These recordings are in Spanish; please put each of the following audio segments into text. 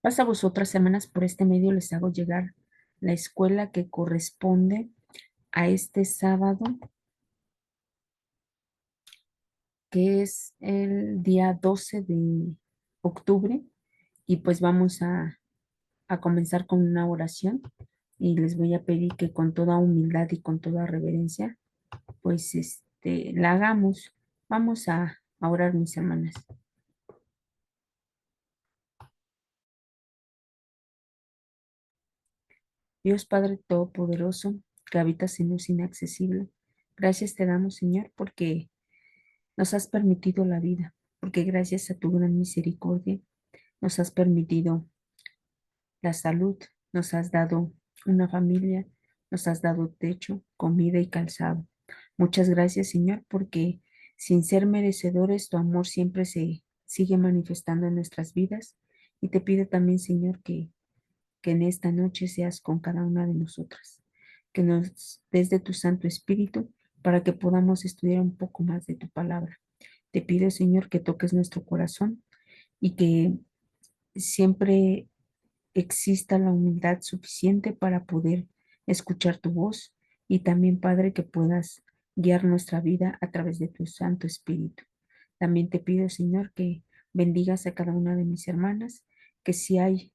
Pasa a vosotras, hermanas, por este medio les hago llegar la escuela que corresponde a este sábado, que es el día 12 de octubre, y pues vamos a comenzar con una oración y les voy a pedir que con toda humildad y con toda reverencia, pues la hagamos. Vamos a orar, mis hermanas. Dios Padre Todopoderoso, que habitas en luz inaccesible, gracias te damos, Señor, porque nos has permitido la vida, porque gracias a tu gran misericordia nos has permitido la salud, nos has dado una familia, nos has dado techo, comida y calzado. Muchas gracias, Señor, porque sin ser merecedores, tu amor siempre se sigue manifestando en nuestras vidas. Y te pido también, Señor, que en esta noche seas con cada una de nosotras, que nos des de tu Santo Espíritu para que podamos estudiar un poco más de tu palabra. Te pido, Señor, que toques nuestro corazón y que siempre exista la humildad suficiente para poder escuchar tu voz y también, Padre, que puedas guiar nuestra vida a través de tu Santo Espíritu. También te pido, Señor, que bendigas a cada una de mis hermanas, que si hay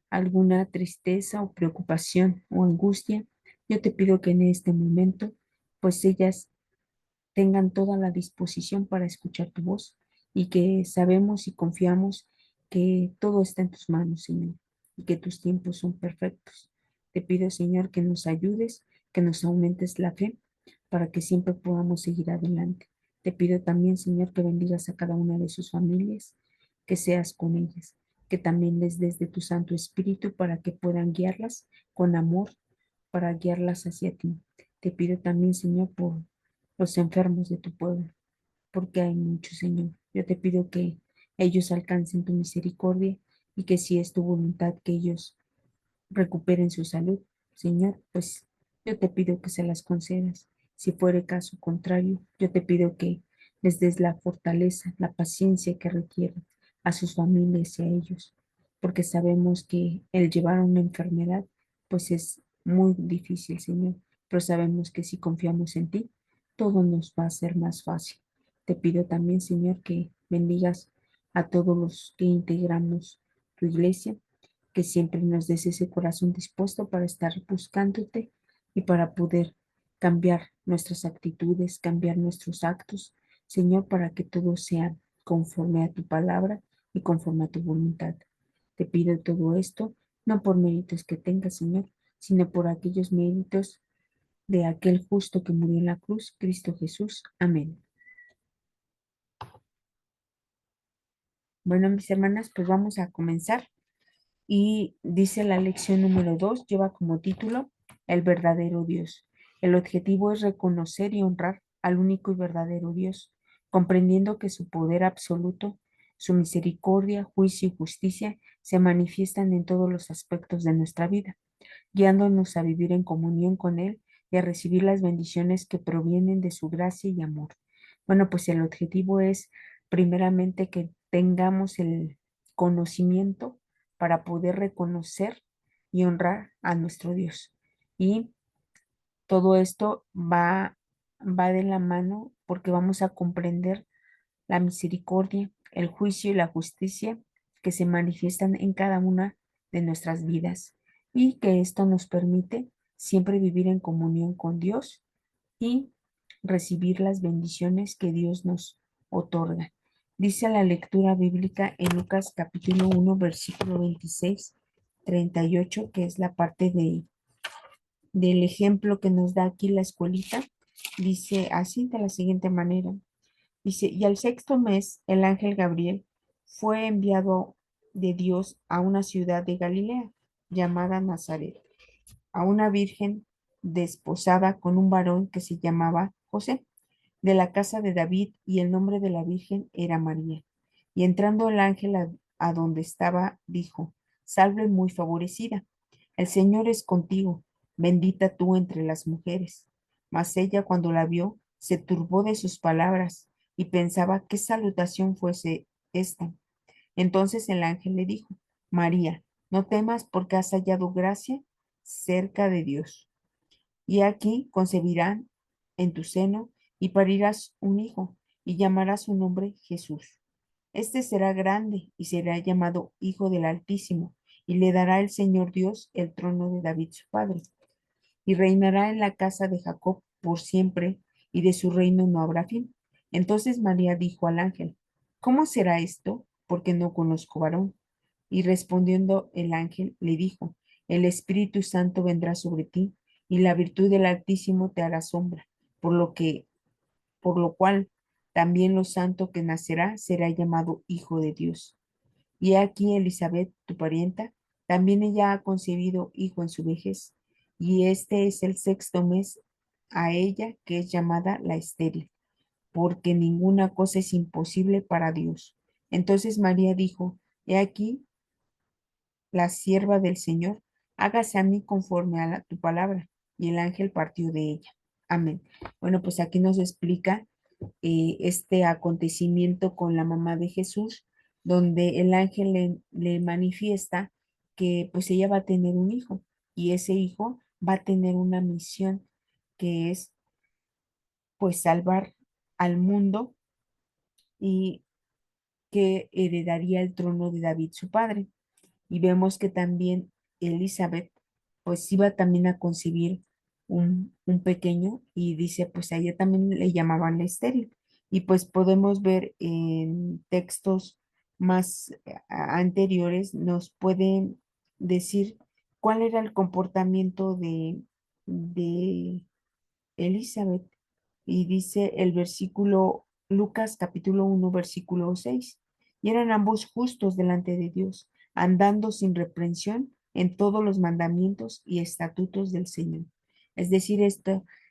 alguna tristeza o preocupación o angustia, yo te pido que en este momento, pues ellas tengan toda la disposición para escuchar tu voz y que sabemos y confiamos que todo está en tus manos, Señor, y que tus tiempos son perfectos. Te pido, Señor, que nos ayudes, que nos aumentes la fe para que siempre podamos seguir adelante. Te pido también, Señor, que bendigas a cada una de sus familias, que seas con ellas, que también les des de tu Santo Espíritu para que puedan guiarlas con amor, para guiarlas hacia ti. Te pido también, Señor, por los enfermos de tu pueblo, porque hay muchos, Señor. Yo te pido que ellos alcancen tu misericordia y que si es tu voluntad que ellos recuperen su salud, Señor, pues yo te pido que se las concedas. Si fuere caso contrario, yo te pido que les des la fortaleza, la paciencia que requieren a sus familias y a ellos, porque sabemos que el llevar una enfermedad, pues es muy difícil, Señor, pero sabemos que si confiamos en ti, todo nos va a ser más fácil. Te pido también, Señor, que bendigas a todos los que integramos tu iglesia, que siempre nos des ese corazón dispuesto para estar buscándote y para poder cambiar nuestras actitudes, cambiar nuestros actos, Señor, para que todo sea conforme a tu palabra y conforme a tu voluntad. Te pido todo esto, no por méritos que tengas, Señor, sino por aquellos méritos de aquel justo que murió en la cruz, Cristo Jesús. Amén. Bueno, mis hermanas, pues vamos a comenzar. Y dice la lección número 2, lleva como título El verdadero Dios. El objetivo es reconocer y honrar al único y verdadero Dios, comprendiendo que su poder absoluto, su misericordia, juicio y justicia se manifiestan en todos los aspectos de nuestra vida, guiándonos a vivir en comunión con Él y a recibir las bendiciones que provienen de su gracia y amor. Bueno, pues el objetivo es primeramente que tengamos el conocimiento para poder reconocer y honrar a nuestro Dios. Y todo esto va de la mano porque vamos a comprender la misericordia, el juicio y la justicia que se manifiestan en cada una de nuestras vidas y que esto nos permite siempre vivir en comunión con Dios y recibir las bendiciones que Dios nos otorga. Dice la lectura bíblica en Lucas capítulo 1, versículo 26, 38, que es la parte del ejemplo que nos da aquí la escuelita. Dice así de la siguiente manera. Dice, y al sexto mes el ángel Gabriel fue enviado de Dios a una ciudad de Galilea llamada Nazaret, a una virgen desposada con un varón que se llamaba José, de la casa de David, y el nombre de la virgen era María. Y entrando el ángel a donde estaba, dijo, salve muy favorecida, el Señor es contigo, bendita tú entre las mujeres. Mas ella cuando la vio, se turbó de sus palabras y pensaba qué salutación fuese esta. Entonces el ángel le dijo, María, No temas porque has hallado gracia cerca de Dios. Y aquí concebirán en tu seno y parirás un hijo y llamarás su nombre Jesús. Este será grande y será llamado Hijo del Altísimo y le dará el Señor Dios el trono de David su padre y reinará en la casa de Jacob por siempre y de su reino no habrá fin. Entonces María dijo al ángel, ¿cómo será esto? Porque no conozco varón. Y respondiendo el ángel le dijo, el Espíritu Santo vendrá sobre ti y la virtud del Altísimo te hará sombra, por lo cual también lo santo que nacerá será llamado Hijo de Dios. Y he aquí Elizabeth, tu parienta, también ella ha concebido hijo en su vejez, y este es el sexto mes a ella que es llamada la estéril, porque ninguna cosa es imposible para Dios. Entonces María dijo, he aquí la sierva del Señor, hágase a mí conforme a tu palabra. Y el ángel partió de ella. Amén. Bueno, pues aquí nos explica este acontecimiento con la mamá de Jesús, donde el ángel le manifiesta que pues ella va a tener un hijo y ese hijo va a tener una misión que es pues salvar al mundo y que heredaría el trono de David su padre. Y vemos que también Elizabeth pues iba también a concebir un pequeño y dice pues a ella también le llamaban la estéril y pues podemos ver en textos más anteriores nos pueden decir cuál era el comportamiento de Elizabeth y dice el versículo Lucas capítulo 1 versículo 6 y eran ambos justos delante de Dios, andando sin reprensión en todos los mandamientos y estatutos del Señor. Es decir,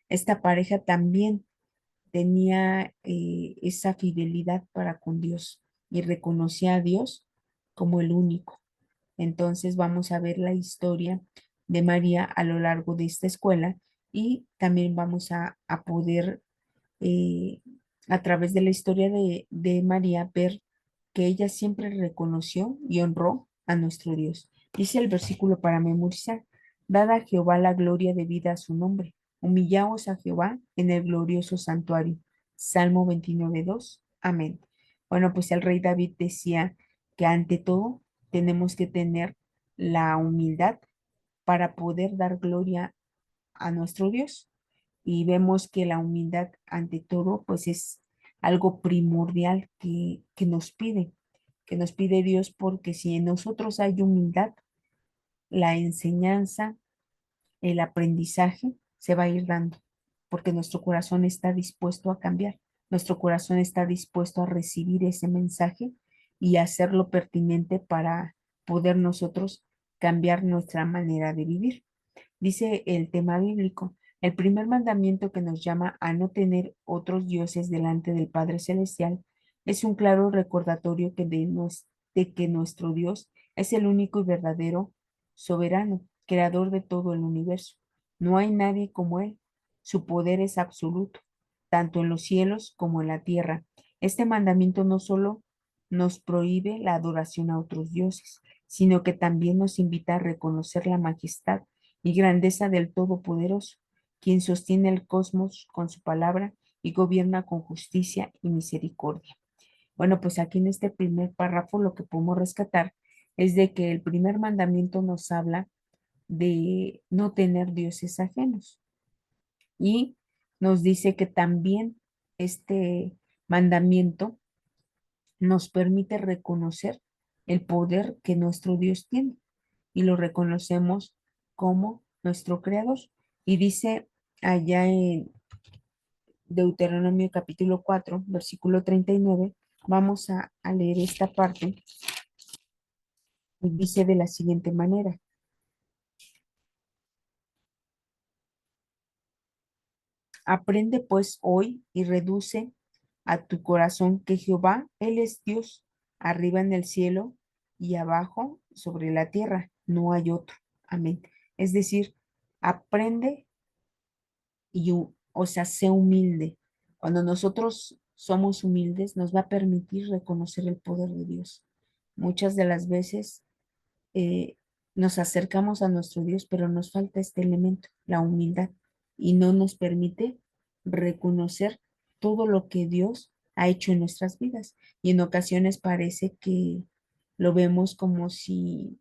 esta pareja también tenía esa fidelidad para con Dios y reconocía a Dios como el único. Entonces vamos a ver la historia de María a lo largo de esta escuela y también vamos a poder eh, a través de la historia de María ver que ella siempre reconoció y honró a nuestro Dios. Dice el versículo para memorizar, dada a Jehová la gloria debida a su nombre, humillaos a Jehová en el glorioso santuario. Salmo 29:2. Amén. Bueno, pues el rey David decía que ante todo tenemos que tener la humildad para poder dar gloria a nuestro Dios y vemos que la humildad ante todo pues es algo primordial que nos pide Dios porque si en nosotros hay humildad, la enseñanza, el aprendizaje se va a ir dando porque nuestro corazón está dispuesto a cambiar, nuestro corazón está dispuesto a recibir ese mensaje y hacerlo pertinente para poder nosotros cambiar nuestra manera de vivir. Dice el tema bíblico, el primer mandamiento que nos llama a no tener otros dioses delante del Padre Celestial es un claro recordatorio de que nuestro Dios es el único y verdadero soberano, creador de todo el universo. No hay nadie como Él. Su poder es absoluto, tanto en los cielos como en la tierra. Este mandamiento no solo nos prohíbe la adoración a otros dioses, sino que también nos invita a reconocer la majestad y grandeza del Todopoderoso, quien sostiene el cosmos con su palabra y gobierna con justicia y misericordia. Bueno, pues aquí en este primer párrafo lo que podemos rescatar es de que el primer mandamiento nos habla de no tener dioses ajenos y nos dice que también este mandamiento nos permite reconocer el poder que nuestro Dios tiene y lo reconocemos como nuestro creador. Y dice allá en Deuteronomio capítulo 4 versículo 39, vamos a leer esta parte y dice de la siguiente manera, aprende pues hoy y reduce a tu corazón que Jehová, Él es Dios, arriba en el cielo y abajo sobre la tierra, no hay otro. Amén. Es decir, aprende y, o sea, sé humilde. Cuando nosotros somos humildes, nos va a permitir reconocer el poder de Dios. Muchas de las veces nos acercamos a nuestro Dios, pero nos falta este elemento, la humildad, y no nos permite reconocer todo lo que Dios ha hecho en nuestras vidas. Y en ocasiones parece que lo vemos como si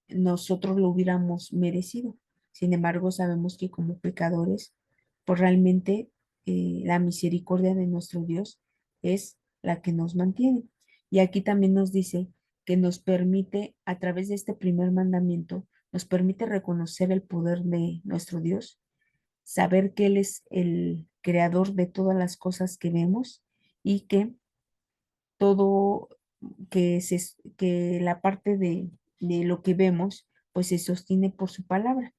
nosotros lo hubiéramos merecido. Sin embargo, sabemos que como pecadores, pues realmente la misericordia de nuestro Dios es la que nos mantiene. Y aquí también nos dice que nos permite, a través de este primer mandamiento, nos permite reconocer el poder de nuestro Dios, saber que Él es el creador de todas las cosas que vemos y que todo, que la parte de lo que vemos, pues se sostiene por su palabra.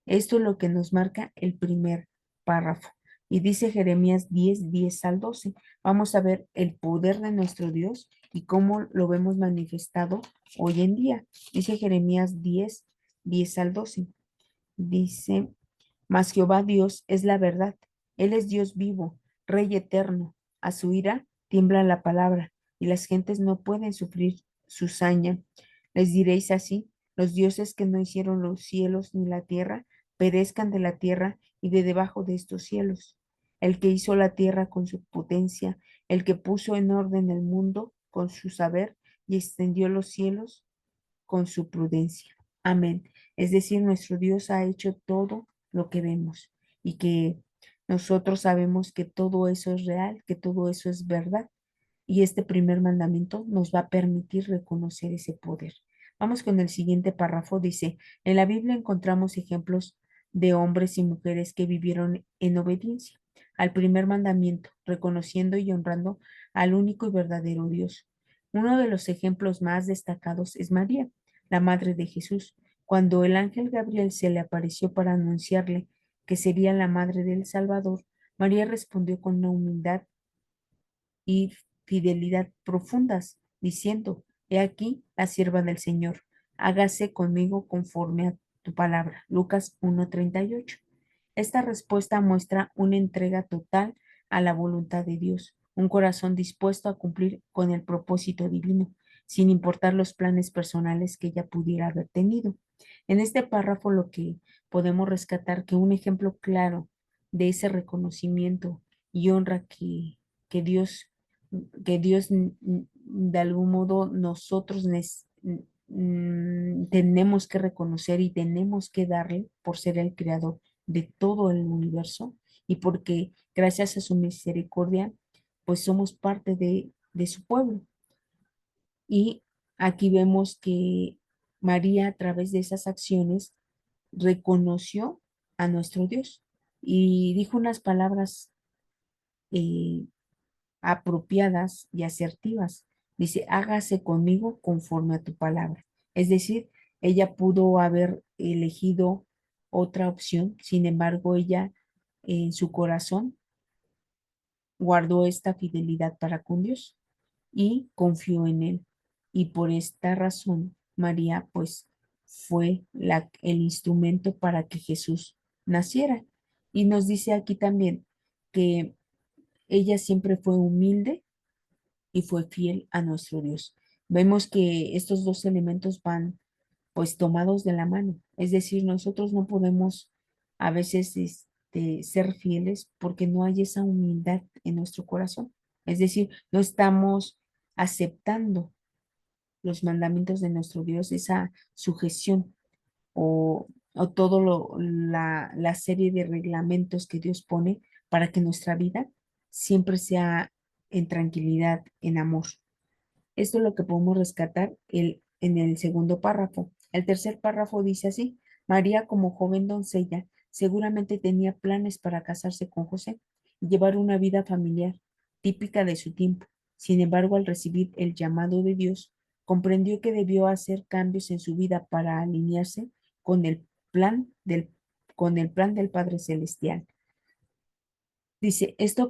Esto es lo que nos marca el primer párrafo. Y dice Jeremías 10:10 al 12. Vamos a ver el poder de nuestro Dios y cómo lo vemos manifestado hoy en día. Dice Jeremías 10:10 al 12. Dice, mas Jehová Dios es la verdad. Él es Dios vivo, Rey eterno. A su ira tiembla la palabra y las gentes no pueden sufrir su saña. Les diréis así, los dioses que no hicieron los cielos ni la tierra, perezcan de la tierra y de debajo de estos cielos. El que hizo la tierra con su potencia, el que puso en orden el mundo con su saber y extendió los cielos con su prudencia. Amén. Es decir, nuestro Dios ha hecho todo lo que vemos y que nosotros sabemos que todo eso es real, que todo eso es verdad. Y este primer mandamiento nos va a permitir reconocer ese poder. Vamos con el siguiente párrafo. Dice, en la Biblia encontramos ejemplos de hombres y mujeres que vivieron en obediencia al primer mandamiento, reconociendo y honrando al único y verdadero Dios. Uno de los ejemplos más destacados es María, la madre de Jesús. Cuando el ángel Gabriel se le apareció para anunciarle que sería la madre del Salvador, María respondió con una humildad y fidelidad profundas, diciendo, he aquí la sierva del Señor, hágase conmigo conforme a tu palabra. Lucas 1:38. Esta respuesta muestra una entrega total a la voluntad de Dios, un corazón dispuesto a cumplir con el propósito divino, sin importar los planes personales que ella pudiera haber tenido. En este párrafo lo que podemos rescatar que un ejemplo claro de ese reconocimiento y honra que Dios, que Dios de algún modo nosotros tenemos que reconocer y tenemos que darle por ser el creador de todo el universo y porque gracias a su misericordia, pues somos parte de su pueblo. Y aquí vemos que María a través de esas acciones reconoció a nuestro Dios y dijo unas palabras eh, apropiadas y asertivas. Dice, hágase conmigo conforme a tu palabra. Es decir, ella pudo haber elegido otra opción, sin embargo, ella en su corazón guardó esta fidelidad para con Dios y confió en él. Y por esta razón, María, pues, fue el instrumento para que Jesús naciera. Y nos dice aquí también que ella siempre fue humilde y fue fiel a nuestro Dios. Vemos que estos dos elementos van pues tomados de la mano. Es decir, nosotros no podemos a veces ser fieles porque no hay esa humildad en nuestro corazón. Es decir, no estamos aceptando los mandamientos de nuestro Dios, esa sujeción o todo la serie de reglamentos que Dios pone para que nuestra vida siempre sea en tranquilidad, en amor. Esto es lo que podemos rescatar en el segundo párrafo. El tercer párrafo dice así, María como joven doncella seguramente tenía planes para casarse con José y llevar una vida familiar típica de su tiempo. Sin embargo, al recibir el llamado de Dios, comprendió que debió hacer cambios en su vida para alinearse con el plan con el plan del Padre Celestial. Dice, este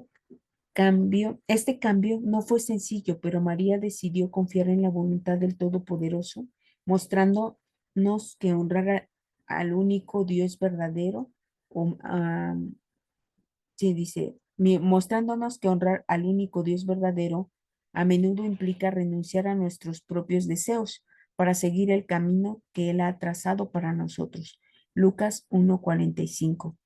cambio no fue sencillo, pero María decidió confiar en la voluntad del Todopoderoso, mostrándonos que honrar al único Dios verdadero, o, sí, dice, mostrándonos que honrar al único Dios verdadero a menudo implica renunciar a nuestros propios deseos para seguir el camino que Él ha trazado para nosotros. Lucas 1:45.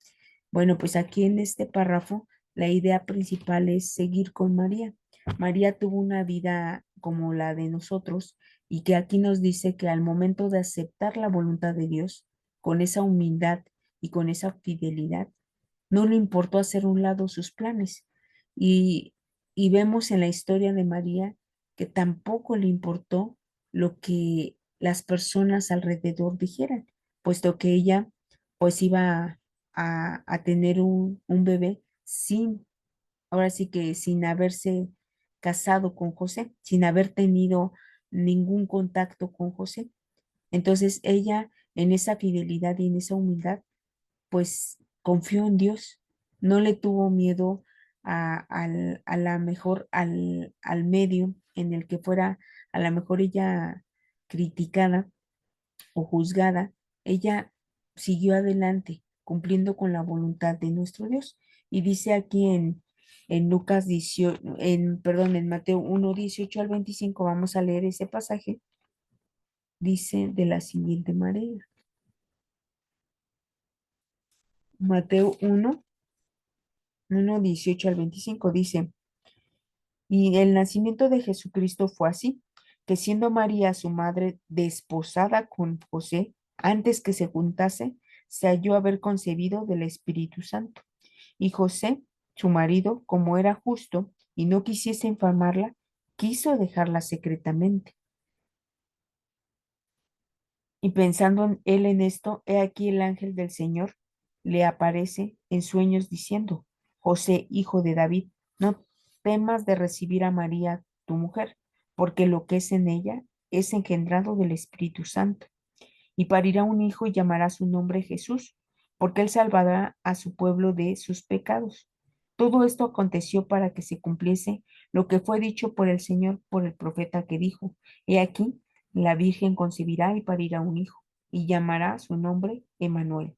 Bueno, pues aquí en este párrafo la idea principal es seguir con María. María tuvo una vida como la de nosotros y que aquí nos dice que al momento de aceptar la voluntad de Dios, con esa humildad y con esa fidelidad, no le importó hacer a un lado sus planes. Y, y vemos en la historia de María que tampoco le importó lo que las personas alrededor dijeran, puesto que ella pues iba a tener un bebé sin, ahora sí que sin haberse casado con José, sin haber tenido ningún contacto con José. Entonces ella en esa fidelidad y en esa humildad pues confió en Dios, no le tuvo miedo a la mejor al medio en el que fuera a la mejor ella criticada o juzgada, ella siguió adelante cumpliendo con la voluntad de nuestro Dios. Y dice aquí en Lucas 18, perdón, en Mateo 1:18 al 25, vamos a leer ese pasaje, dice de la siguiente manera. Mateo 1:18 al 25 dice, y el nacimiento de Jesucristo fue así, que siendo María su madre desposada con José, antes que se juntase, se halló haber concebido del Espíritu Santo. Y José, su marido, como era justo y no quisiese infamarla, quiso dejarla secretamente. Y pensando él en esto, he aquí el ángel del Señor le aparece en sueños diciendo, José, hijo de David, no temas de recibir a María, tu mujer, porque lo que es en ella es engendrado del Espíritu Santo. Y parirá un hijo y llamará su nombre Jesús, porque él salvará a su pueblo de sus pecados. Todo esto aconteció para que se cumpliese lo que fue dicho por el Señor por el profeta que dijo, He aquí, la Virgen concebirá y parirá un hijo, y llamará su nombre Emmanuel,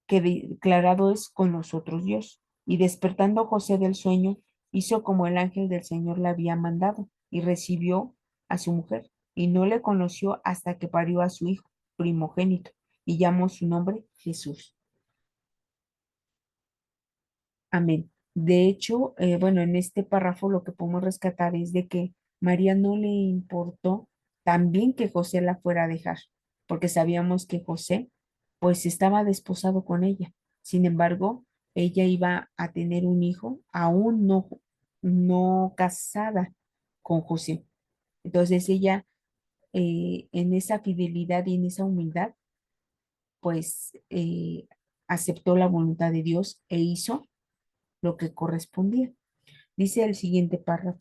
que declarado es con nosotros Dios. Y despertando José del sueño, hizo como el ángel del Señor le había mandado, y recibió a su mujer, y no le conoció hasta que parió a su hijo primogénito, y llamó su nombre Jesús. Amén. De hecho, bueno, en este párrafo lo que podemos rescatar es de que María no le importó también que José la fuera a dejar, porque sabíamos que José pues estaba desposado con ella. Sin embargo, ella iba a tener un hijo aún no casada con José. Entonces ella en esa fidelidad y en esa humildad pues aceptó la voluntad de Dios e hizo lo que correspondía. Dice el siguiente párrafo.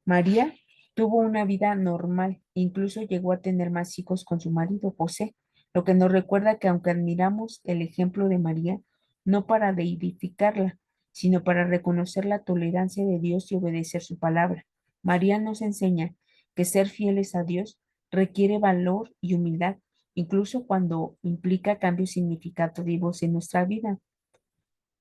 María tuvo una vida normal, incluso llegó a tener más hijos con su marido José, lo que nos recuerda que aunque admiramos el ejemplo de María, no para deidificarla, sino para reconocer la tolerancia de Dios y obedecer su palabra. María nos enseña que ser fieles a Dios requiere valor y humildad, incluso cuando implica cambios significativos en nuestra vida.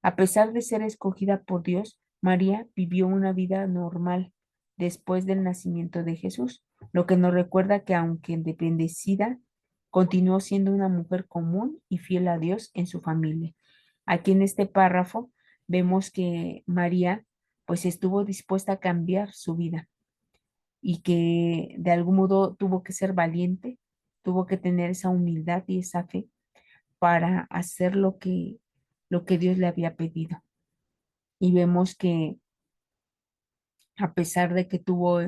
A pesar de ser escogida por Dios, María vivió una vida normal después del nacimiento de Jesús, lo que nos recuerda que aunque bendecida, continuó siendo una mujer común y fiel a Dios en su familia. Aquí en este párrafo vemos que María pues estuvo dispuesta a cambiar su vida y que de algún modo tuvo que ser valiente, tuvo que tener esa humildad y esa fe para hacer lo que Dios le había pedido. Y vemos que a pesar de que tuvo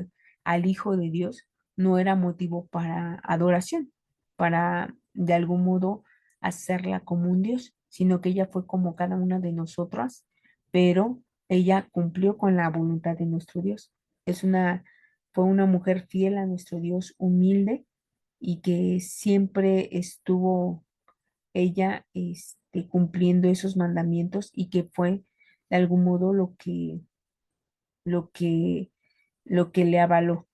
al Hijo de Dios, no era motivo para adoración, para de algún modo hacerla como un Dios, sino que ella fue como cada una de nosotras, pero ella cumplió con la voluntad de nuestro Dios. Fue una mujer fiel a nuestro Dios, humilde y que siempre estuvo ella cumpliendo esos mandamientos y que fue de algún modo lo que, lo que le avaló,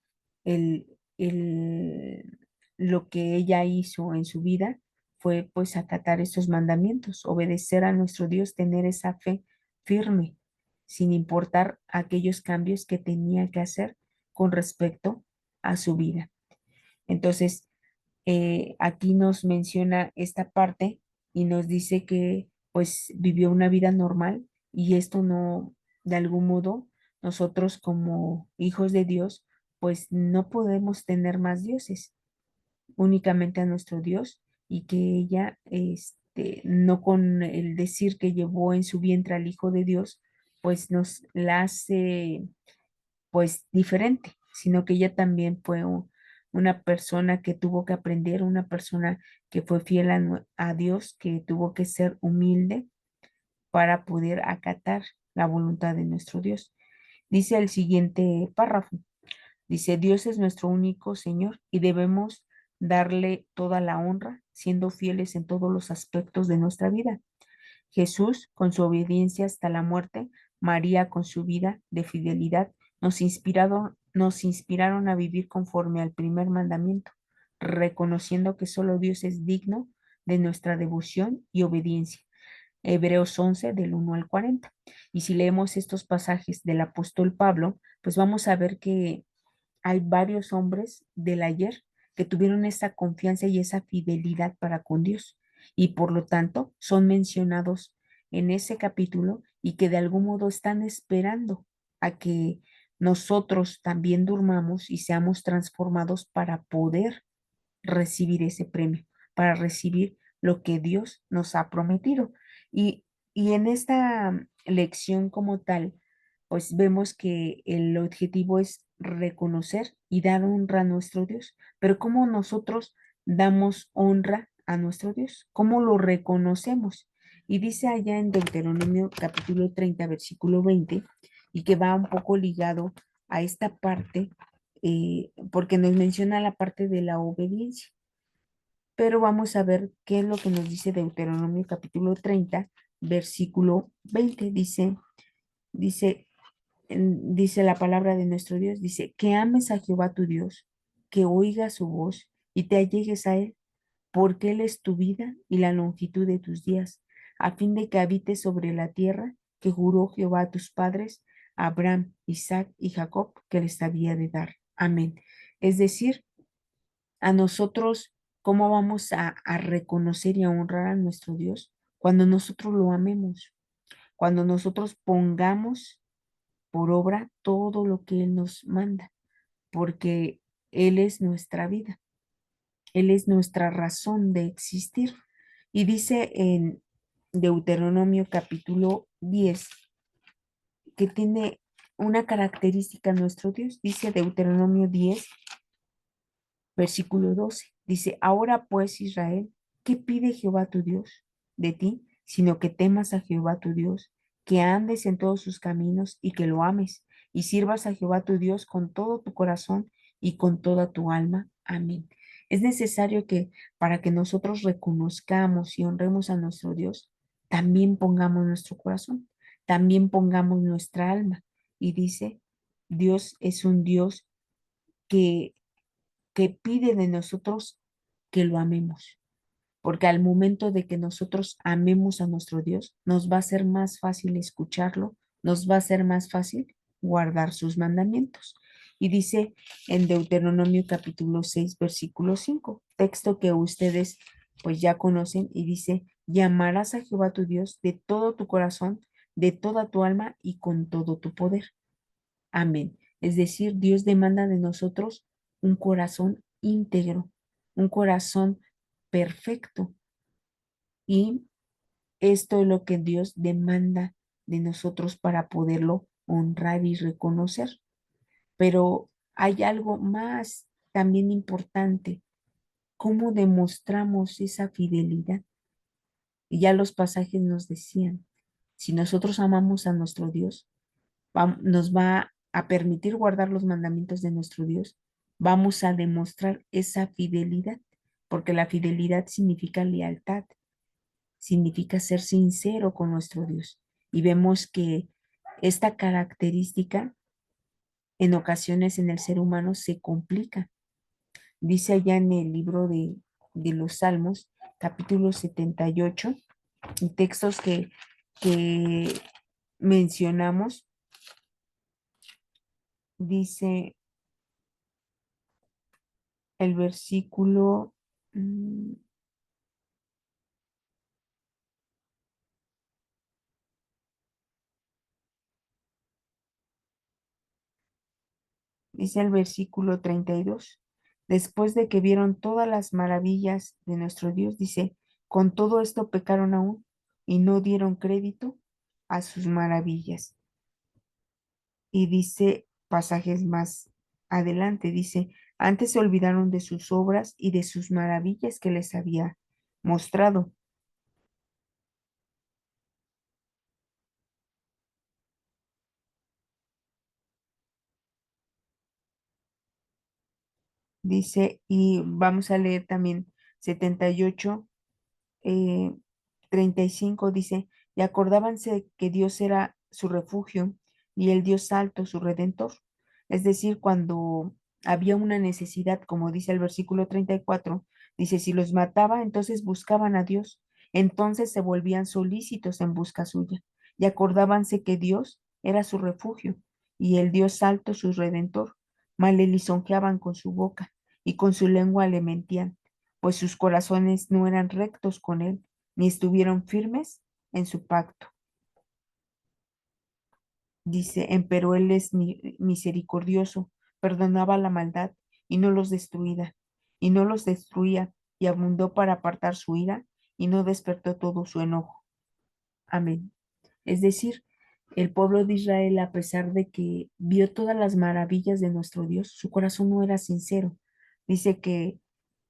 el, el, lo que ella hizo en su vida fue pues acatar estos mandamientos, obedecer a nuestro Dios, tener esa fe firme, sin importar aquellos cambios que tenía que hacer con respecto a su vida. Entonces, aquí nos menciona esta parte y nos dice que pues vivió una vida normal y esto no, de algún modo, nosotros como hijos de Dios, pues no podemos tener más dioses, únicamente a nuestro Dios y que ella, no con el decir que llevó en su vientre al Hijo de Dios, pues nos la hace pues diferente, sino que ella también fue una persona que tuvo que aprender, una persona que fue fiel a Dios, que tuvo que ser humilde para poder acatar la voluntad de nuestro Dios. Dice el siguiente párrafo, dice, Dios es nuestro único Señor y debemos darle toda la honra, siendo fieles en todos los aspectos de nuestra vida. Jesús, con su obediencia hasta la muerte, María, con su vida de fidelidad, nos inspiraron a vivir conforme al primer mandamiento, reconociendo que solo Dios es digno de nuestra devoción y obediencia. Hebreos 11, del 1 al 40. Y si leemos estos pasajes del apóstol Pablo, pues vamos a ver que hay varios hombres del ayer que tuvieron esa confianza y esa fidelidad para con Dios y por lo tanto son mencionados en ese capítulo y que de algún modo están esperando a que nosotros también durmamos y seamos transformados para poder recibir ese premio, para recibir lo que Dios nos ha prometido. Y, y en esta lección como tal, pues vemos que el objetivo es reconocer y dar honra a nuestro Dios. Pero ¿cómo nosotros damos honra a nuestro Dios? ¿Cómo lo reconocemos? Y dice allá en Deuteronomio capítulo 30 versículo 20 y que va un poco ligado a esta parte, porque nos menciona la parte de la obediencia. Pero vamos a ver qué es lo que nos dice Deuteronomio capítulo 30 versículo 20. Dice, dice la palabra de nuestro Dios, dice, que ames a Jehová tu Dios, que oigas su voz y te allegues a él, porque él es tu vida y la longitud de tus días, a fin de que habites sobre la tierra que juró Jehová a tus padres, Abraham, Isaac y Jacob, que les había de dar. Amén. Es decir, a nosotros, ¿cómo vamos a reconocer y a honrar a nuestro Dios? Cuando nosotros lo amemos, cuando nosotros pongamos por obra todo lo que Él nos manda, porque Él es nuestra vida, Él es nuestra razón de existir. Y dice en Deuteronomio capítulo 10 que tiene una característica nuestro Dios. Dice Deuteronomio 10 versículo 12. Dice, ahora pues Israel, ¿qué pide Jehová tu Dios de ti? Sino que temas a Jehová tu Dios, que andes en todos sus caminos y que lo ames y sirvas a Jehová tu Dios con todo tu corazón y con toda tu alma. Amén. Es necesario que para que nosotros reconozcamos y honremos a nuestro Dios, también pongamos nuestro corazón, también pongamos nuestra alma. Y dice, Dios es un Dios que pide de nosotros que lo amemos, porque al momento de que nosotros amemos a nuestro Dios, nos va a ser más fácil escucharlo, nos va a ser más fácil guardar sus mandamientos. Y dice en Deuteronomio capítulo 6 versículo 5 texto que ustedes pues ya conocen y dice, llamarás a Jehová tu Dios de todo tu corazón, de toda tu alma y con todo tu poder. Amén. Es decir, Dios demanda de nosotros un corazón íntegro, un corazón perfecto. Y esto es lo que Dios demanda de nosotros para poderlo honrar y reconocer. Pero hay algo más también importante. ¿Cómo demostramos esa fidelidad? Y ya los pasajes nos decían, si nosotros amamos a nuestro Dios, nos va a permitir guardar los mandamientos de nuestro Dios, vamos a demostrar esa fidelidad, porque la fidelidad significa lealtad, significa ser sincero con nuestro Dios. Y vemos que esta característica en ocasiones en el ser humano se complica. Dice allá en el libro de los Salmos, capítulo 78, en textos que mencionamos, dice el versículo, mm, dice el versículo 32. Después de que vieron todas las maravillas de nuestro Dios, dice, con todo esto pecaron aún y no dieron crédito a sus maravillas. Y dice pasajes más adelante, dice, antes se olvidaron de sus obras y de sus maravillas que les había mostrado. Dice, y vamos a leer también 78 eh, 35 dice, y acordábanse que Dios era su refugio y el Dios alto, su redentor. Es decir, cuando había una necesidad, como dice el versículo 34 dice, si los mataba, entonces buscaban a Dios, entonces se volvían solícitos en busca suya, y acordábanse que Dios era su refugio y el Dios alto, su redentor. Mal le lisonjeaban con su boca y con su lengua le mentían, pues sus corazones no eran rectos con él, ni estuvieron firmes en su pacto. Dice, empero él es misericordioso, perdonaba la maldad y no los destruía, y abundó para apartar su ira, y no despertó todo su enojo. Amén. Es decir, el pueblo de Israel, a pesar de que vio todas las maravillas de nuestro Dios, su corazón no era sincero. Dice que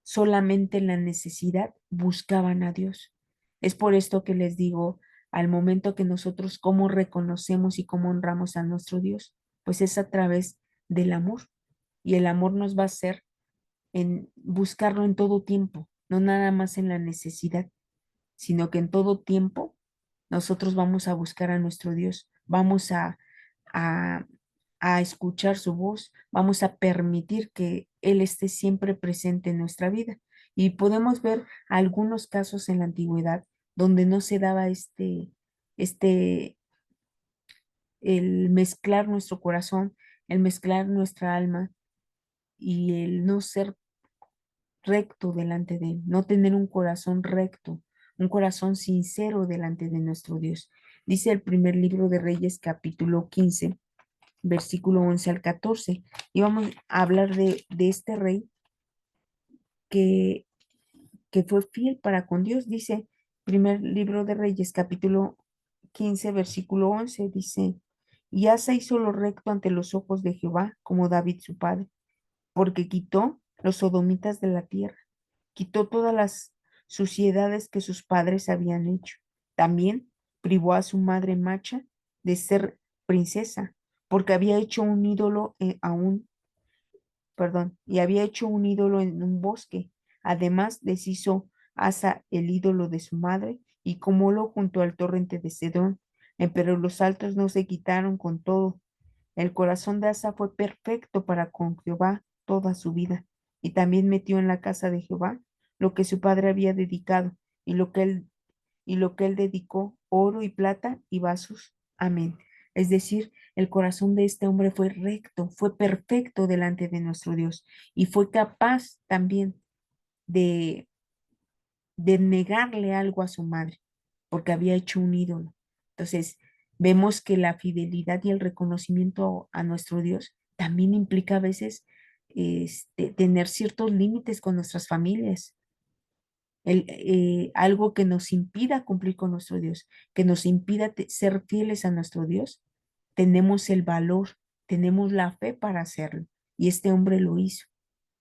solamente en la necesidad buscaban a Dios. Es por esto que les digo, al momento que nosotros cómo reconocemos y cómo honramos a nuestro Dios, pues es a través del amor. Y el amor nos va a hacer en buscarlo en todo tiempo, no nada más en la necesidad, sino que en todo tiempo nosotros vamos a buscar a nuestro Dios, vamos a, a escuchar su voz, vamos a permitir que Él esté siempre presente en nuestra vida. Y podemos ver algunos casos en la antigüedad donde no se daba este, el mezclar nuestro corazón, el mezclar nuestra alma y el no ser recto delante de Él, no tener un corazón recto, un corazón sincero delante de nuestro Dios. Dice el primer libro de Reyes, capítulo 15 versículo 11 al 14. Y vamos a hablar de este rey que, que fue fiel para con Dios. Dice, primer libro de Reyes, capítulo 15 versículo 11 dice, y Asa hizo lo recto ante los ojos de Jehová, como David su padre, porque quitó los sodomitas de la tierra, quitó todas las suciedades que sus padres habían hecho. También privó a su madre Macha de ser princesa, porque había hecho un ídolo y había hecho un ídolo en un bosque. Además, deshizo Asa el ídolo de su madre y comólo junto al torrente de Cedrón. Pero los altos no se quitaron con todo. El corazón de Asa fue perfecto para con Jehová toda su vida, y también metió en la casa de Jehová lo que su padre había dedicado, y lo que él dedicó, oro y plata y vasos. Amén. Es decir, el corazón de este hombre fue recto, fue perfecto delante de nuestro Dios, y fue capaz también de, de negarle algo a su madre, porque había hecho un ídolo. Entonces, vemos que la fidelidad y el reconocimiento a nuestro Dios también implica a veces tener ciertos límites con nuestras familias, algo que nos impida cumplir con nuestro Dios, que nos impida ser fieles a nuestro Dios. Tenemos el valor, tenemos la fe para hacerlo. Y este hombre lo hizo.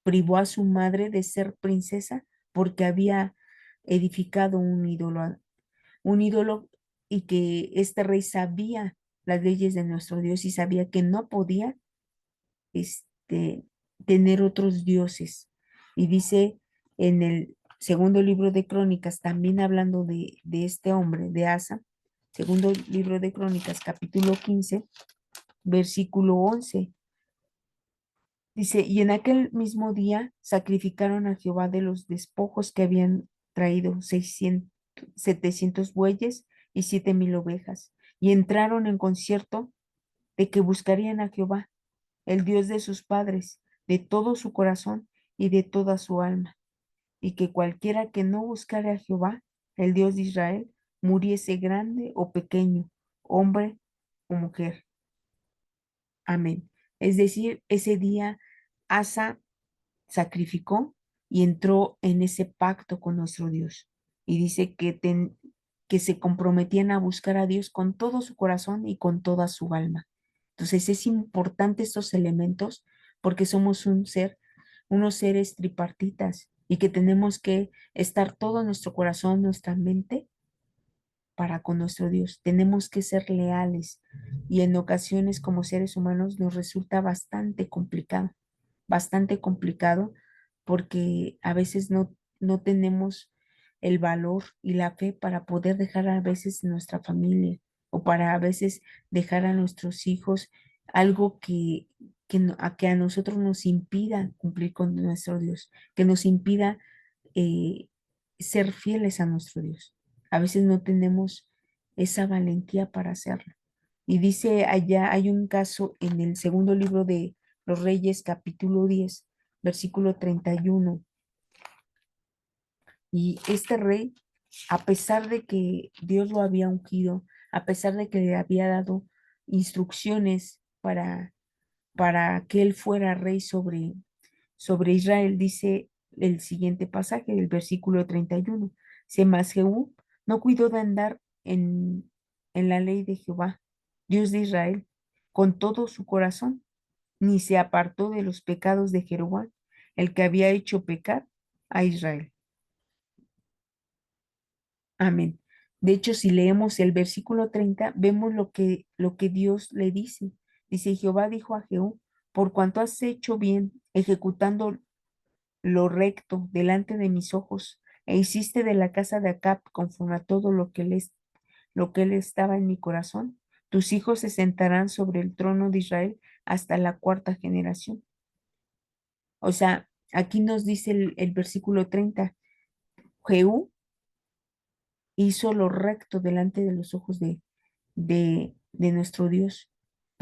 Privó a su madre de ser princesa porque había edificado un ídolo, y que este rey sabía las leyes de nuestro Dios y sabía que no podía este, tener otros dioses. Y dice en el segundo libro de Crónicas, también hablando de este hombre, de Asa, segundo libro de Crónicas, capítulo 15 versículo 11. Dice, y en aquel mismo día sacrificaron a Jehová de los despojos que habían traído 700 bueyes y 7,000 ovejas, y entraron en concierto de que buscarían a Jehová, el Dios de sus padres, de todo su corazón y de toda su alma, y que cualquiera que no buscare a Jehová, el Dios de Israel, muriese grande o pequeño, hombre o mujer. Amén. Es decir, ese día Asa sacrificó y entró en ese pacto con nuestro Dios. Y dice que se comprometían a buscar a Dios con todo su corazón y con toda su alma. Entonces es importante estos elementos porque somos unos seres tripartitas y que tenemos que estar todo nuestro corazón, nuestra mente para con nuestro Dios. Tenemos que ser leales y en ocasiones como seres humanos nos resulta bastante complicado porque a veces no tenemos el valor y la fe para poder dejar a veces nuestra familia o para a veces dejar a nuestros hijos algo que a nosotros nos impida cumplir con nuestro Dios, que nos impida eh, ser fieles a nuestro Dios. A veces no tenemos esa valentía para hacerlo. Y dice allá, hay un caso en el segundo libro de los Reyes, capítulo 10 versículo 31. Y este rey, a pesar de que Dios lo había ungido, a pesar de que le había dado instrucciones para que él fuera rey sobre Israel, dice el siguiente pasaje, el versículo 31. Se mas Jehú no cuidó de andar en la ley de Jehová, Dios de Israel, con todo su corazón, ni se apartó de los pecados de Jeroboam, el que había hecho pecar a Israel. Amén. De hecho, si leemos el versículo 30, vemos lo que Dios le dice. Dice, Jehová dijo a Jehú, por cuanto has hecho bien, ejecutando lo recto delante de mis ojos, e hiciste de la casa de Acab conforme a todo lo que él estaba en mi corazón, tus hijos se sentarán sobre el trono de Israel hasta la cuarta generación. O sea, aquí nos dice el versículo 30, Jehú hizo lo recto delante de los ojos de nuestro Dios.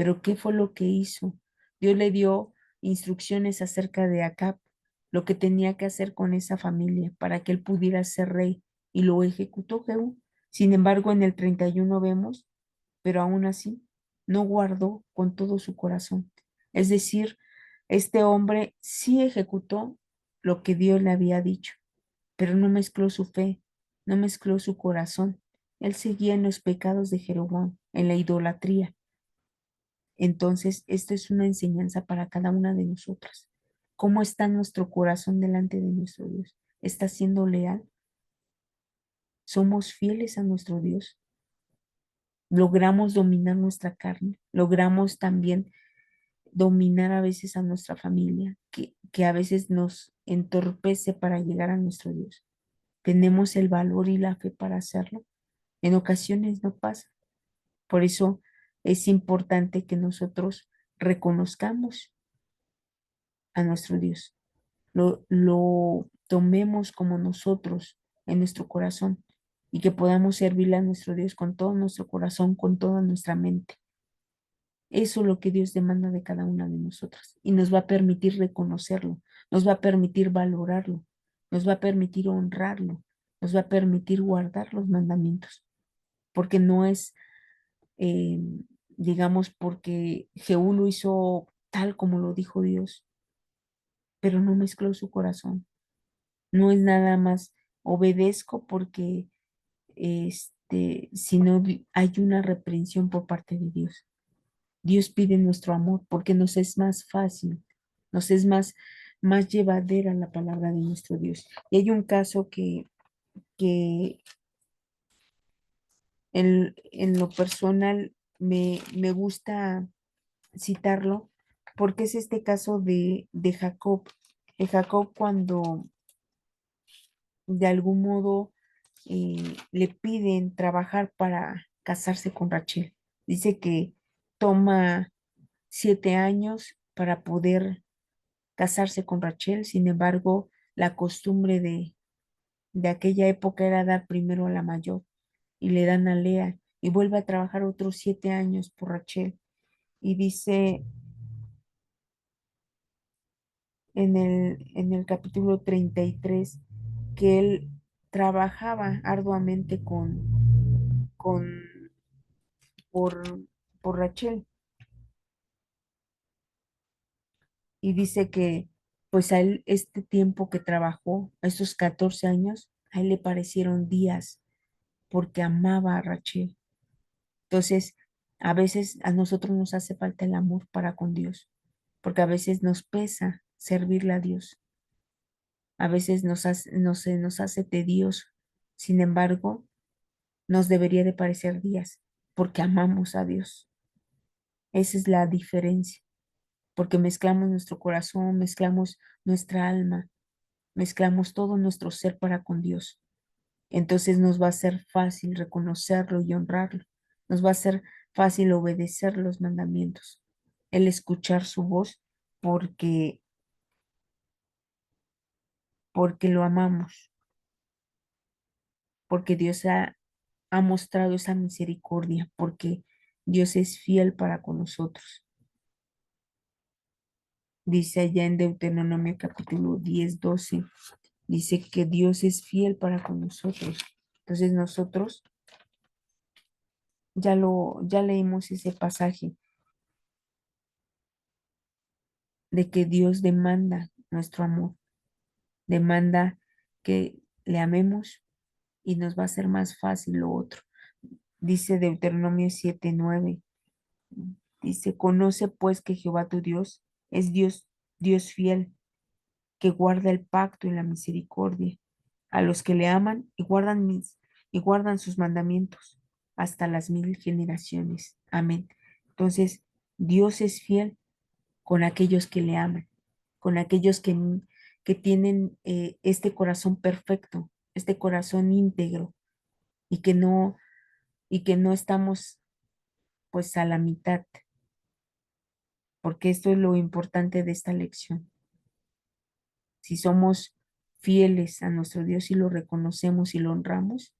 Pero ¿qué fue lo que hizo? Dios le dio instrucciones acerca de Acab, lo que tenía que hacer con esa familia para que él pudiera ser rey y lo ejecutó Jehú. Sin embargo, en el 31 vemos, pero aún así no guardó con todo su corazón. Es decir, este hombre sí ejecutó lo que Dios le había dicho, pero no mezcló su fe, no mezcló su corazón. Él seguía en los pecados de Jeroboam, en la idolatría. Entonces, esto es una enseñanza para cada una de nosotras. ¿Cómo está nuestro corazón delante de nuestro Dios? ¿Está siendo leal? ¿Somos fieles a nuestro Dios? ¿Logramos dominar nuestra carne? ¿Logramos también dominar a veces a nuestra familia, que a veces nos entorpece para llegar a nuestro Dios? ¿Tenemos el valor y la fe para hacerlo? En ocasiones no pasa. Por eso es importante que nosotros reconozcamos a nuestro Dios, lo tomemos como nosotros en nuestro corazón y que podamos servirle a nuestro Dios con todo nuestro corazón, con toda nuestra mente. Eso es lo que Dios demanda de cada una de nosotras y nos va a permitir reconocerlo, nos va a permitir valorarlo, nos va a permitir honrarlo, nos va a permitir guardar los mandamientos, porque no es eh, digamos, porque Jehú lo hizo tal como lo dijo Dios, pero no mezcló su corazón. No es nada más obedezco porque, sino hay una reprensión por parte de Dios. Dios pide nuestro amor porque nos es más fácil, nos es más llevadera la palabra de nuestro Dios. Y hay un caso que en lo personal me gusta citarlo, porque es este caso de Jacob. De Jacob cuando de algún modo le piden trabajar para casarse con Rachel. Dice que toma 7 años para poder casarse con Rachel, sin embargo, la costumbre de aquella época era dar primero a la mayor y le dan a Lea y vuelve a trabajar otros 7 años por Rachel. Y dice en el capítulo 33 que él trabajaba arduamente con, por, por Rachel. Y dice que pues a él este tiempo que trabajó, estos 14 años, a él le parecieron días porque amaba a Rachel. Entonces, a veces a nosotros nos hace falta el amor para con Dios, porque a veces nos pesa servirle a Dios, a veces nos hace tedioso. Sin embargo, nos debería de parecer días porque amamos a Dios. Esa es la diferencia, porque mezclamos nuestro corazón, mezclamos nuestra alma, mezclamos todo nuestro ser para con Dios. Entonces nos va a ser fácil reconocerlo y honrarlo. Nos va a ser fácil obedecer los mandamientos, el escuchar su voz porque porque lo amamos, porque Dios ha mostrado esa misericordia, porque Dios es fiel para con nosotros. Dice allá en Deuteronomio capítulo 10:12, dice que Dios es fiel para con nosotros. Entonces nosotros ya leímos ese pasaje de que Dios demanda nuestro amor, demanda que le amemos y nos va a ser más fácil lo otro. Dice Deuteronomio 7:9, dice, conoce pues que Jehová tu Dios es Dios, Dios fiel, que guarda el pacto y la misericordia a los que le aman y guardan sus mandamientos hasta las 1000 generaciones. Amén. Entonces, Dios es fiel con aquellos que le aman, con aquellos que tienen este corazón perfecto, este corazón íntegro y y que no estamos pues a la mitad, porque esto es lo importante de esta lección. Si somos fieles a nuestro Dios y lo reconocemos y lo honramos,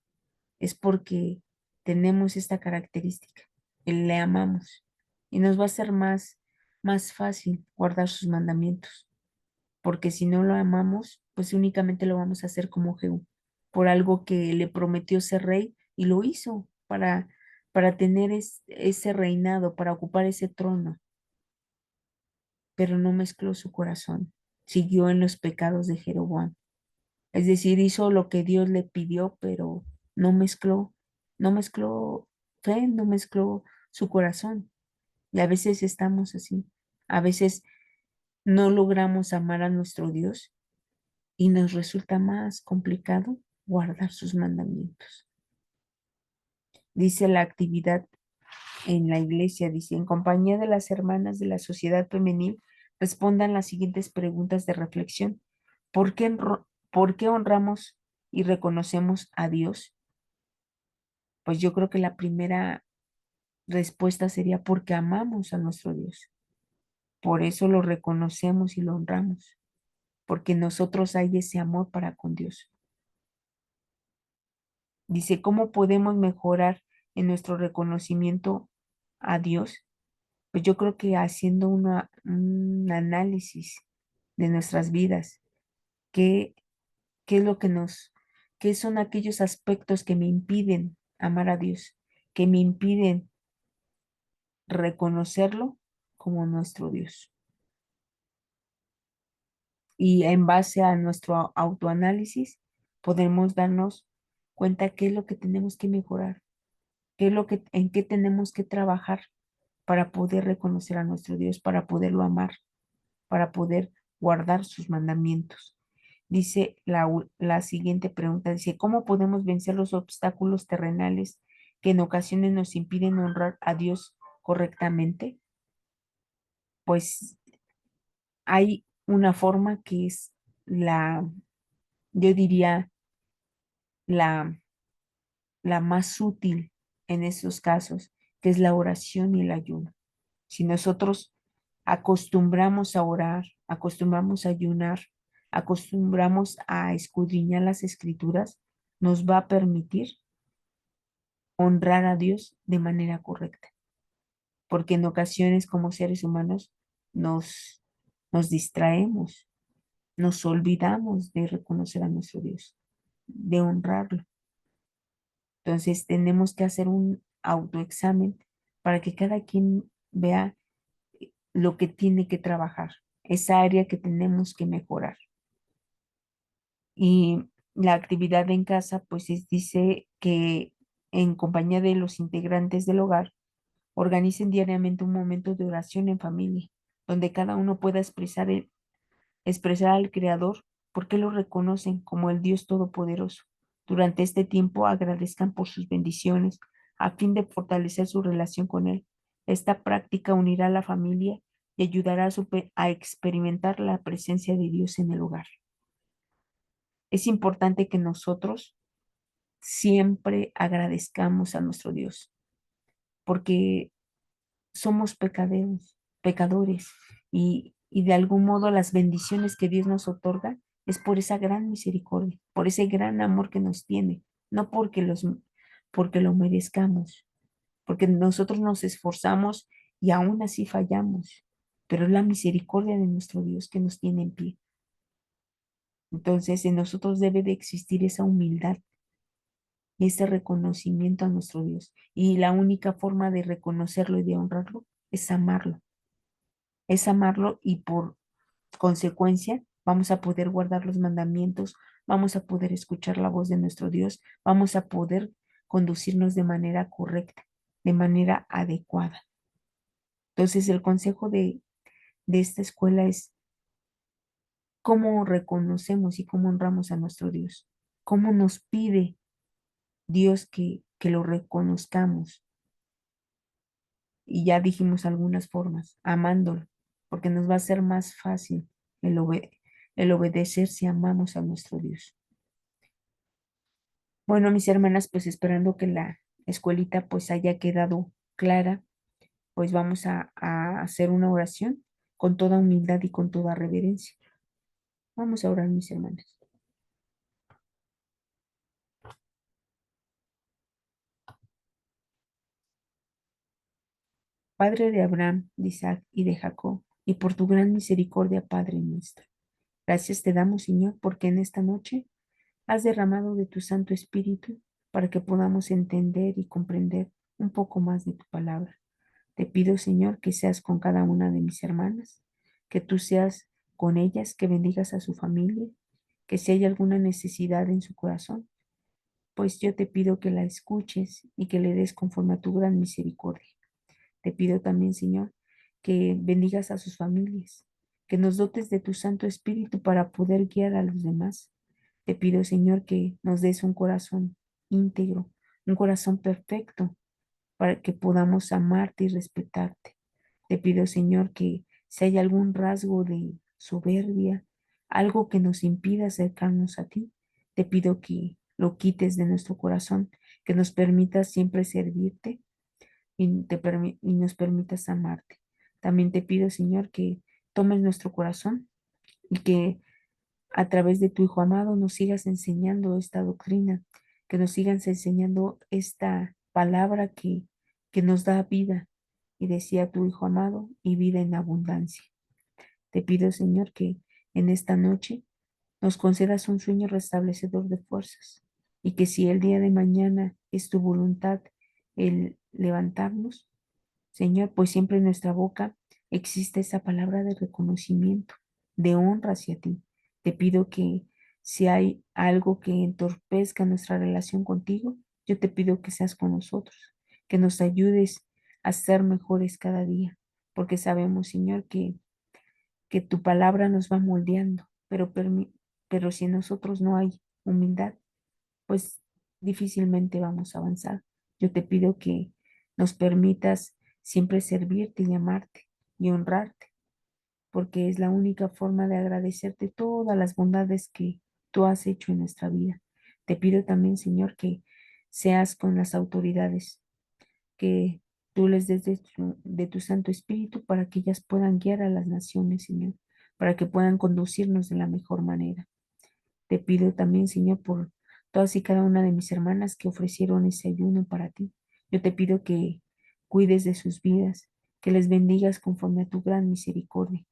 es porque tenemos esta característica, le amamos y nos va a ser más fácil guardar sus mandamientos, porque si no lo amamos, pues únicamente lo vamos a hacer como Jehú, por algo que le prometió ser rey y lo hizo para tener ese reinado, para ocupar ese trono, pero no mezcló su corazón, siguió en los pecados de Jeroboam. Es decir, hizo lo que Dios le pidió, pero no mezcló, no mezcló fe, no mezcló su corazón. Y a veces estamos así. A veces no logramos amar a nuestro Dios y nos resulta más complicado guardar sus mandamientos. Dice la actividad en la iglesia, dice, en compañía de las hermanas de la sociedad femenil, respondan las siguientes preguntas de reflexión. ¿Por qué honramos y reconocemos a Dios? Pues yo creo que la primera respuesta sería porque amamos a nuestro Dios. Por eso lo reconocemos y lo honramos, porque nosotros hay ese amor para con Dios. Dice, ¿cómo podemos mejorar en nuestro reconocimiento a Dios? Pues yo creo que haciendo un análisis de nuestras vidas, qué, qué es lo que qué son aquellos aspectos que me impiden amar a Dios, que me impiden reconocerlo como nuestro Dios. Y en base a nuestro autoanálisis, podemos darnos cuenta qué es lo que tenemos que mejorar, qué es en qué tenemos que trabajar para poder reconocer a nuestro Dios, para poderlo amar, para poder guardar sus mandamientos. Dice la siguiente pregunta, dice, ¿cómo podemos vencer los obstáculos terrenales que en ocasiones nos impiden honrar a Dios correctamente? Pues hay una forma que es yo diría, la, la más útil en esos casos, que es la oración y el ayuno. Si nosotros acostumbramos a orar, acostumbramos a ayunar, acostumbramos a escudriñar las escrituras, nos va a permitir honrar a Dios de manera correcta, porque en ocasiones como seres humanos nos, nos distraemos nos olvidamos de reconocer a nuestro Dios, de honrarlo. Entonces tenemos que hacer un autoexamen para que cada quien vea lo que tiene que trabajar, esa área que tenemos que mejorar. Y la actividad en casa, pues dice que en compañía de los integrantes del hogar, organicen diariamente un momento de oración en familia, donde cada uno pueda expresar al Creador por qué lo reconocen como el Dios Todopoderoso. Durante este tiempo agradezcan por sus bendiciones a fin de fortalecer su relación con Él. Esta práctica unirá a la familia y ayudará a experimentar la presencia de Dios en el hogar. Es importante que nosotros siempre agradezcamos a nuestro Dios, porque somos pecadores y de algún modo las bendiciones que Dios nos otorga es por esa gran misericordia, por ese gran amor que nos tiene, no porque lo merezcamos, porque nosotros nos esforzamos y aún así fallamos, pero es la misericordia de nuestro Dios que nos tiene en pie. Entonces en nosotros debe de existir esa humildad y ese reconocimiento a nuestro Dios. Y la única forma de reconocerlo y de honrarlo es amarlo y por consecuencia vamos a poder guardar los mandamientos, vamos a poder escuchar la voz de nuestro Dios, vamos a poder conducirnos de manera correcta, de manera adecuada. Entonces el consejo de esta escuela es cómo reconocemos y cómo honramos a nuestro Dios, cómo nos pide Dios que lo reconozcamos. Y ya dijimos algunas formas, amándolo, porque nos va a ser más fácil el, obe- el obedecer si amamos a nuestro Dios. Bueno, mis hermanas, pues esperando que la escuelita pues haya quedado clara, pues vamos a hacer una oración con toda humildad y con toda reverencia. Vamos a orar, mis hermanas. Padre de Abraham, de Isaac y de Jacob, y por tu gran misericordia, Padre nuestro. Gracias te damos, Señor, porque en esta noche has derramado de tu Santo Espíritu para que podamos entender y comprender un poco más de tu palabra. Te pido, Señor, que seas con cada una de mis hermanas, que tú seas con ellas, que bendigas a su familia, que si hay alguna necesidad en su corazón, pues yo te pido que la escuches y que le des conforme a tu gran misericordia. Te pido también, Señor, que bendigas a sus familias, que nos dotes de tu Santo Espíritu para poder guiar a los demás. Te pido, Señor, que nos des un corazón íntegro, un corazón perfecto, para que podamos amarte y respetarte. Te pido, Señor, que si hay algún rasgo de soberbia, algo que nos impida acercarnos a ti, te pido que lo quites de nuestro corazón, que nos permitas siempre servirte y nos permitas amarte. También te pido, Señor, que tomes nuestro corazón y que a través de tu Hijo amado nos sigas enseñando esta doctrina, que nos sigas enseñando esta palabra que nos da vida. Y decía tu Hijo amado, y vida en abundancia. Te pido, Señor, que en esta noche nos concedas un sueño restablecedor de fuerzas y que si el día de mañana es tu voluntad el levantarnos, Señor, pues siempre en nuestra boca existe esa palabra de reconocimiento, de honra hacia ti. Te pido que si hay algo que entorpezca nuestra relación contigo, yo te pido que seas con nosotros, que nos ayudes a ser mejores cada día, porque sabemos, Señor, que tu palabra nos va moldeando, pero si en nosotros no hay humildad, pues difícilmente vamos a avanzar. Yo te pido que nos permitas siempre servirte y amarte y honrarte, porque es la única forma de agradecerte todas las bondades que tú has hecho en nuestra vida. Te pido también, Señor, que seas con las autoridades, que tú les des de tu Santo Espíritu para que ellas puedan guiar a las naciones, Señor, para que puedan conducirnos de la mejor manera. Te pido también, Señor, por todas y cada una de mis hermanas que ofrecieron ese ayuno para ti. Yo te pido que cuides de sus vidas, que les bendigas conforme a tu gran misericordia,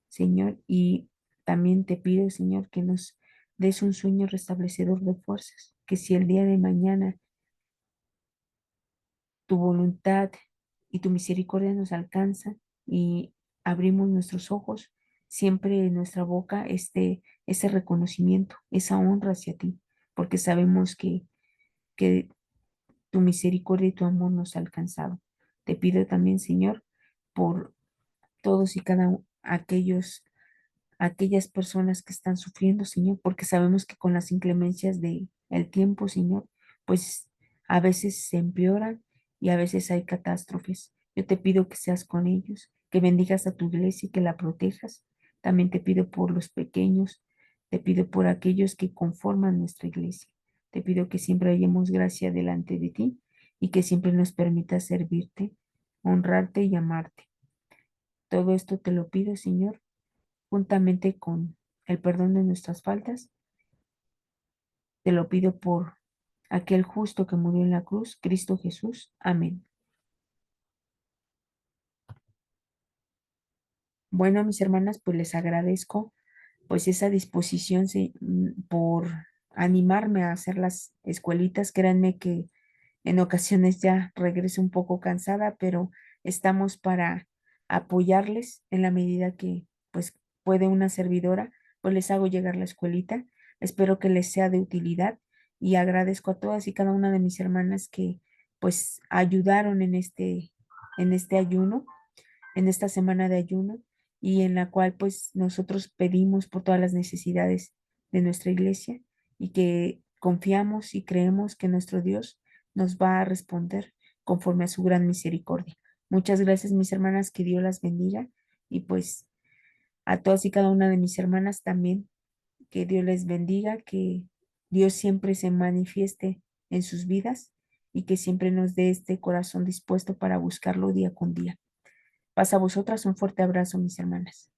Señor, y también te pido, Señor, que nos des un sueño restablecedor de fuerzas, que si el día de mañana tu voluntad y tu misericordia nos alcanza y abrimos nuestros ojos, siempre en nuestra boca esté ese reconocimiento, esa honra hacia ti, porque sabemos que tu misericordia y tu amor nos ha alcanzado. Te pido también, Señor, por todos y cada aquellas personas que están sufriendo, Señor, porque sabemos que con las inclemencias de el tiempo, Señor, pues a veces se empeoran y a veces hay catástrofes. Yo te pido que seas con ellos, que bendigas a tu iglesia y que la protejas. También te pido por los pequeños, te pido por aquellos que conforman nuestra iglesia. Te pido que siempre hallemos gracia delante de ti y que siempre nos permita servirte, honrarte y amarte. Todo esto te lo pido, Señor, juntamente con el perdón de nuestras faltas. Te lo pido por aquel justo que murió en la cruz, Cristo Jesús. Amén. Bueno, mis hermanas, pues les agradezco pues esa disposición por animarme a hacer las escuelitas. Créanme que en ocasiones ya regreso un poco cansada, pero estamos para apoyarles en la medida que pues puede una servidora, pues les hago llegar la escuelita. Espero que les sea de utilidad y agradezco a todas y cada una de mis hermanas que pues ayudaron en este ayuno, en esta semana de ayuno y en la cual pues nosotros pedimos por todas las necesidades de nuestra iglesia y que confiamos y creemos que nuestro Dios nos va a responder conforme a su gran misericordia. Muchas gracias, mis hermanas, que Dios las bendiga y pues a todas y cada una de mis hermanas también, que Dios les bendiga, que Dios siempre se manifieste en sus vidas y que siempre nos dé este corazón dispuesto para buscarlo día con día. Pasa a vosotras un fuerte abrazo, mis hermanas.